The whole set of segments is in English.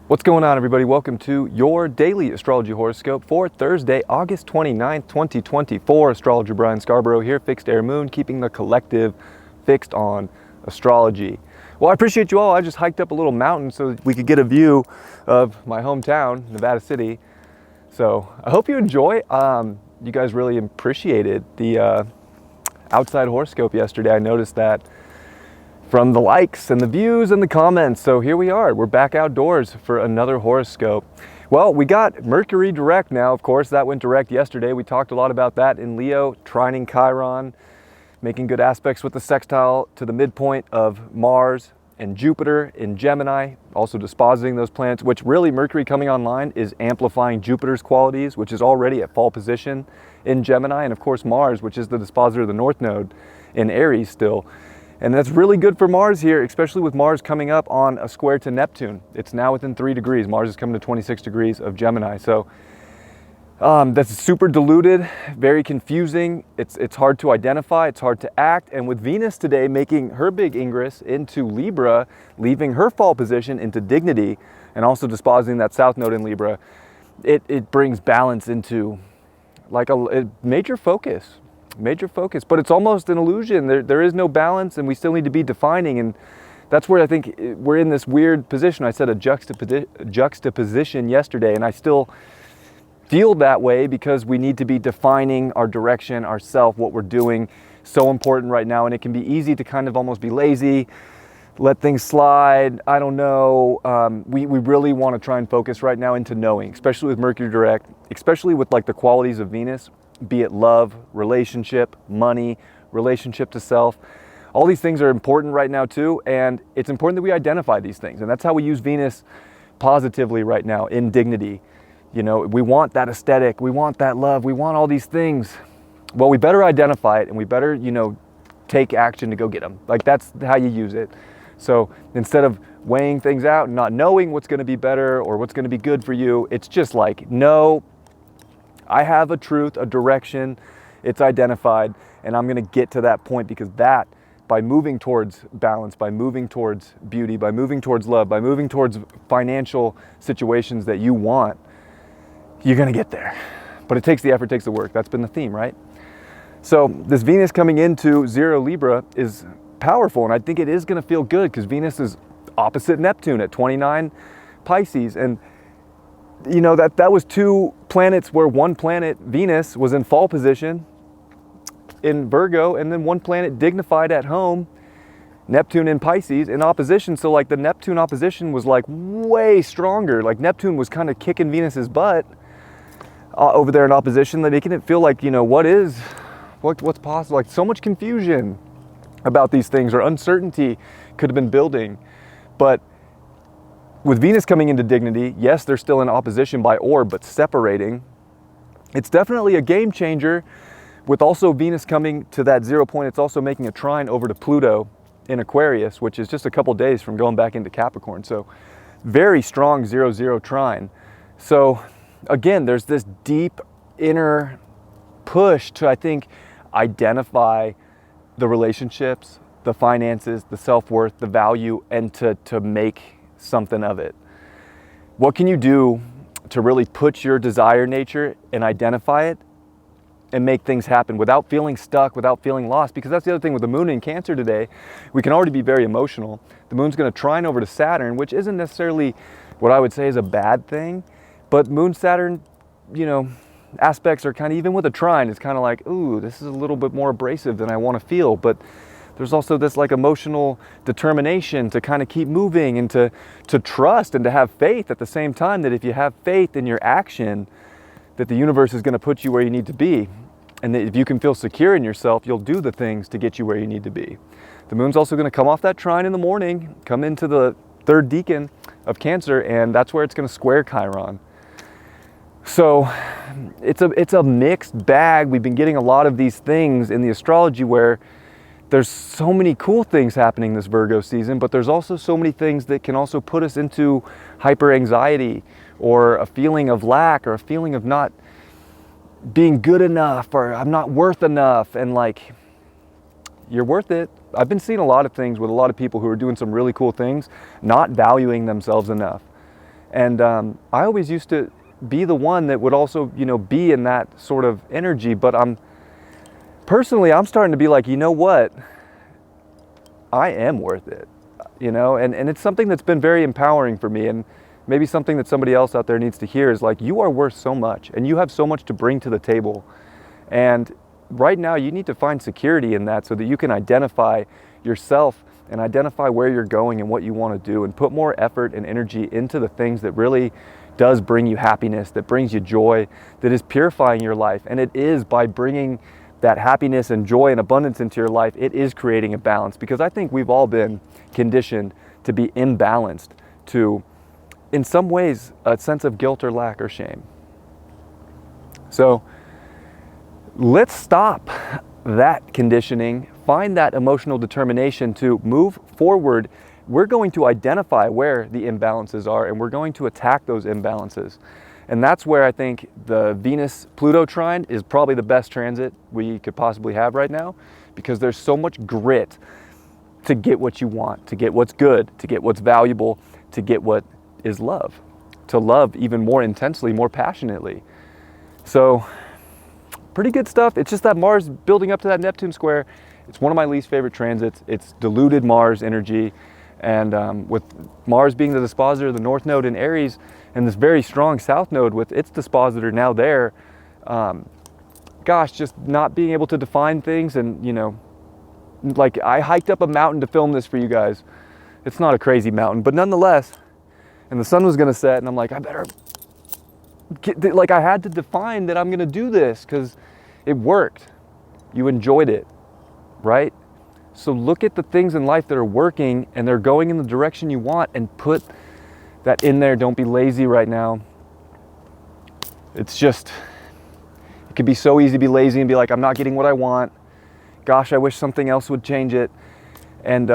What's going on, everybody? Welcome to your daily astrology horoscope for Thursday, August 29th, 2024. Astrologer Brian Scarborough here, Fixed Air Moon, keeping the collective fixed on astrology. Well, I appreciate you all. I just hiked up a little mountain so we could get a view of my hometown, Nevada City. So I hope you enjoy. You guys really appreciated the outside horoscope yesterday. I noticed that from the likes and the views and the comments. So here we are, we're back outdoors for another horoscope. Well, we got Mercury direct now, of course, that went direct yesterday. We talked a lot about that in Leo, trining Chiron, making good aspects with the sextile to the midpoint of Mars and Jupiter in Gemini, also dispositing those planets, which really Mercury coming online is amplifying Jupiter's qualities, which is already at fall position in Gemini, and of course Mars, which is the dispositor of the North Node in Aries still. And that's really good for Mars here, especially with Mars coming up on a square to Neptune. It's now within 3 degrees. Mars is coming to 26 degrees of Gemini. So that's super diluted, very confusing. It's hard to identify, it's hard to act. And with Venus today making her big ingress into Libra, leaving her fall position into dignity, and also dispositing that South Node in Libra, it brings balance into like a major focus, but it's almost an illusion. There is no balance, and we still need to be defining, and that's where I think we're in this weird position. I said a juxtaposition yesterday, and I still feel that way because we need to be defining our direction, ourself, what we're doing. So important right now, and it can be easy to kind of almost be lazy, let things slide. I don't know. We really want to try and focus right now into knowing, especially with Mercury direct, especially with like the qualities of Venus, be it love, relationship, money, relationship to self. All these things are important right now too, and it's important that we identify these things, and that's how we use Venus positively right now in dignity. You know, we want that aesthetic, we want that love, we want all these things. Well, we better identify it, and we better, take action to go get them. Like, that's how you use it. So instead of weighing things out and not knowing what's going to be better or what's going to be good for you, it's just like, no, I have a truth, a direction, it's identified, and I'm going to get to that point, because that, by moving towards balance, by moving towards beauty, by moving towards love, by moving towards financial situations that you want, you're going to get there. But it takes the effort, takes the work. That's been the theme, right? So this Venus coming into 0 Libra is powerful, and I think it is going to feel good because Venus is opposite Neptune at 29 Pisces, and that was 2 planets where one planet, Venus, was in fall position in Virgo, and then one planet dignified at home, Neptune in Pisces, in opposition. So like the Neptune opposition was like way stronger. Like Neptune was kind of kicking Venus's butt over there in opposition, making it feel like, what's possible? Like so much confusion about these things, or uncertainty could have been building. But with Venus coming into dignity, yes, they're still in opposition by orb, but separating. It's definitely a game changer. With also Venus coming to that 0 point, it's also making a trine over to Pluto in Aquarius, which is just a couple days from going back into Capricorn. So very strong 0-0 trine. So again, there's this deep inner push to, I think, identify the relationships, the finances, the self-worth, the value, and to make something of it. What can you do to really put your desire nature and identify it and make things happen without feeling stuck, without feeling lost? Because that's the other thing with the moon in Cancer today. We can already be very emotional. The moon's going to trine over to Saturn, which isn't necessarily what I would say is a bad thing, but moon Saturn, aspects are kind of, even with a trine, it's kind of like, ooh, this is a little bit more abrasive than I want to feel. But there's also this like emotional determination to kind of keep moving and to trust and to have faith at the same time, that if you have faith in your action, that the universe is going to put you where you need to be. And that if you can feel secure in yourself, you'll do the things to get you where you need to be. The moon's also going to come off that trine in the morning, come into the 3rd decan of Cancer, and that's where it's going to square Chiron. So it's a mixed bag. We've been getting a lot of these things in the astrology where there's so many cool things happening this Virgo season, but there's also so many things that can also put us into hyper anxiety, or a feeling of lack, or a feeling of not being good enough, or I'm not worth enough. And like, you're worth it. I've been seeing a lot of things with a lot of people who are doing some really cool things, not valuing themselves enough. And I always used to be the one that would also, be in that sort of energy. But I'm starting to be like, you know what? I am worth it, and it's something that's been very empowering for me, and maybe something that somebody else out there needs to hear is like, you are worth so much and you have so much to bring to the table. And right now you need to find security in that so that you can identify yourself and identify where you're going and what you want to do, and put more effort and energy into the things that really does bring you happiness, that brings you joy, that is purifying your life. And it is by bringing that happiness and joy and abundance into your life, it is creating a balance. Because I think we've all been conditioned to be imbalanced, to, in some ways, a sense of guilt or lack or shame. So let's stop that conditioning, find that emotional determination to move forward. We're going to identify where the imbalances are, and we're going to attack those imbalances. And that's where I think the Venus-Pluto trine is probably the best transit we could possibly have right now, because there's so much grit to get what you want, to get what's good, to get what's valuable, to get what is love, to love even more intensely, more passionately. So pretty good stuff. It's just that Mars building up to that Neptune square. It's one of my least favorite transits. It's diluted Mars energy. And with Mars being the dispositor of the North Node in Aries, and this very strong South Node with its dispositor now there, just not being able to define things. And, like, I hiked up a mountain to film this for you guys. It's not a crazy mountain, but nonetheless, and the sun was going to set, and I'm like, I better get, like, I had to define that I'm going to do this because it worked. You enjoyed it, right? So look at the things in life that are working and they're going in the direction you want, and put that in there. Don't be lazy right now. It's just, it could be so easy to be lazy and be like, I'm not getting what I want. Gosh, I wish something else would change it. And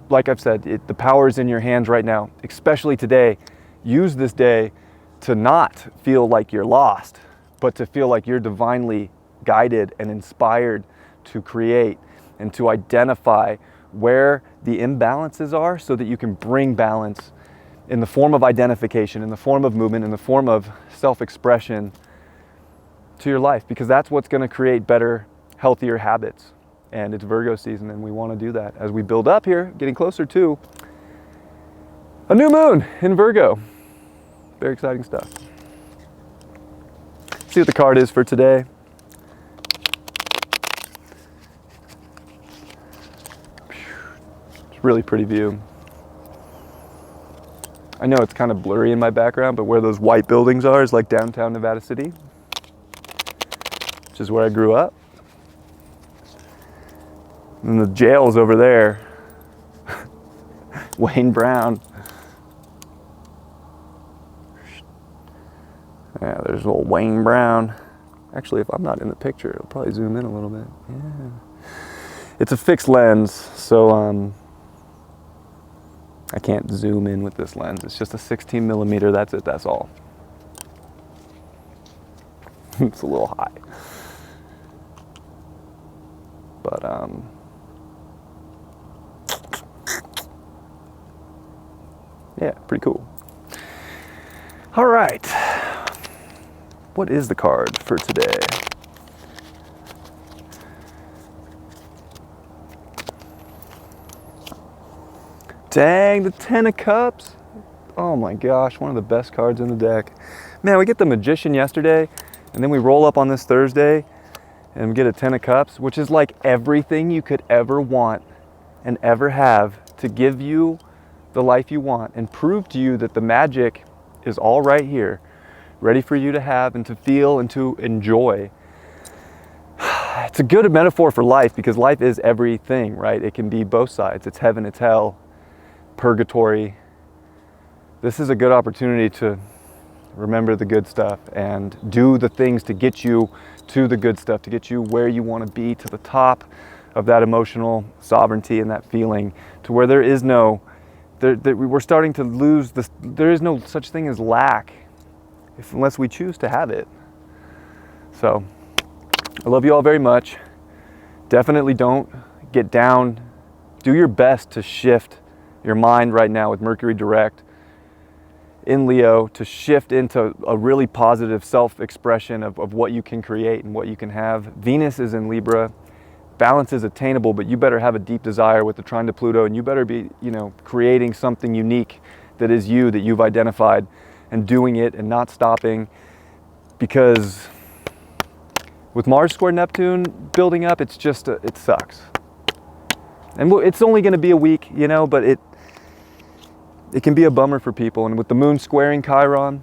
like I've said, the power is in your hands right now, especially today. Use this day to not feel like you're lost, but to feel like you're divinely guided and inspired to create and to identify where the imbalances are, so that you can bring balance in the form of identification, in the form of movement, in the form of self-expression to your life, because that's what's going to create better, healthier habits. And it's Virgo season, and we want to do that as we build up here, getting closer to a new moon in Virgo. Very exciting stuff. See what the card is for today. Really pretty view. I know it's kind of blurry in my background, but where those white buildings are is like downtown Nevada City, which is where I grew up. And the jail's over there. Wayne Brown. Yeah, there's old Wayne Brown. Actually, if I'm not in the picture, it'll probably zoom in a little bit. Yeah. It's a fixed lens, so I can't zoom in with this lens. It's just a 16 millimeter, that's it, that's all. It's a little high. But, yeah, pretty cool. All right. What is the card for today? Dang, the 10 of Cups. Oh my gosh, one of the best cards in the deck. Man, we get the Magician yesterday, and then we roll up on this Thursday, and we get a 10 of Cups, which is like everything you could ever want and ever have to give you the life you want and prove to you that the magic is all right here, ready for you to have and to feel and to enjoy. It's a good metaphor for life, because life is everything, right? It can be both sides. It's heaven, it's hell, purgatory. This is a good opportunity to remember the good stuff and do the things to get you to the good stuff, to get you where you want to be, to the top of that emotional sovereignty and that feeling, to where there is no, we're starting to lose this, there is no such thing as lack unless we choose to have it. So I love you all very much. Definitely don't get down. Do your best to shift your mind right now with Mercury direct in Leo to shift into a really positive self-expression of what you can create and what you can have. Venus is in Libra. Balance is attainable, but you better have a deep desire with the trine to Pluto, and you better be, creating something unique that is you, that you've identified, and doing it and not stopping. Because with Mars square Neptune building up, it's just, it sucks. And it's only going to be a week, but it can be a bummer for people. And with the moon squaring Chiron,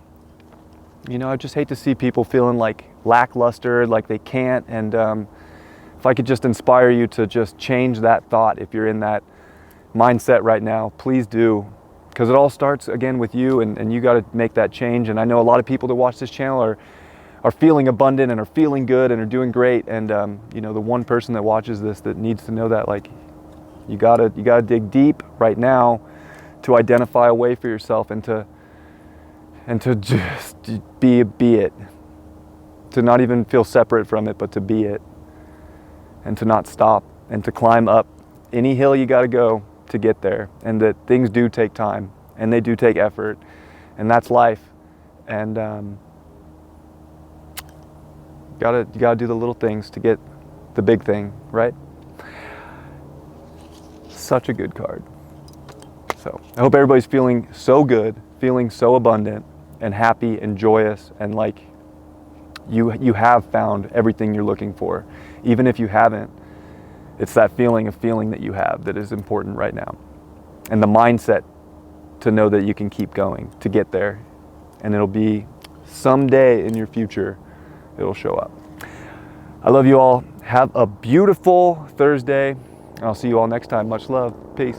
I just hate to see people feeling like lackluster, like they can't. And if I could just inspire you to just change that thought, if you're in that mindset right now, please do. Because it all starts again with you, and you got to make that change. And I know a lot of people that watch this channel are feeling abundant and are feeling good and are doing great. And the one person that watches this that needs to know that, like, you gotta dig deep right now to identify a way for yourself and to just be it, to not even feel separate from it, but to be it, and to not stop, and to climb up any hill you got to go to get there. And that things do take time, and they do take effort, and that's life. And you gotta do the little things to get the big thing, right? Such a good card. So I hope everybody's feeling so good, feeling so abundant and happy and joyous, and like you have found everything you're looking for. Even if you haven't, it's that feeling that you have that is important right now. And the mindset to know that you can keep going to get there. And it'll be someday in your future, it'll show up. I love you all. Have a beautiful Thursday. I'll see you all next time. Much love. Peace.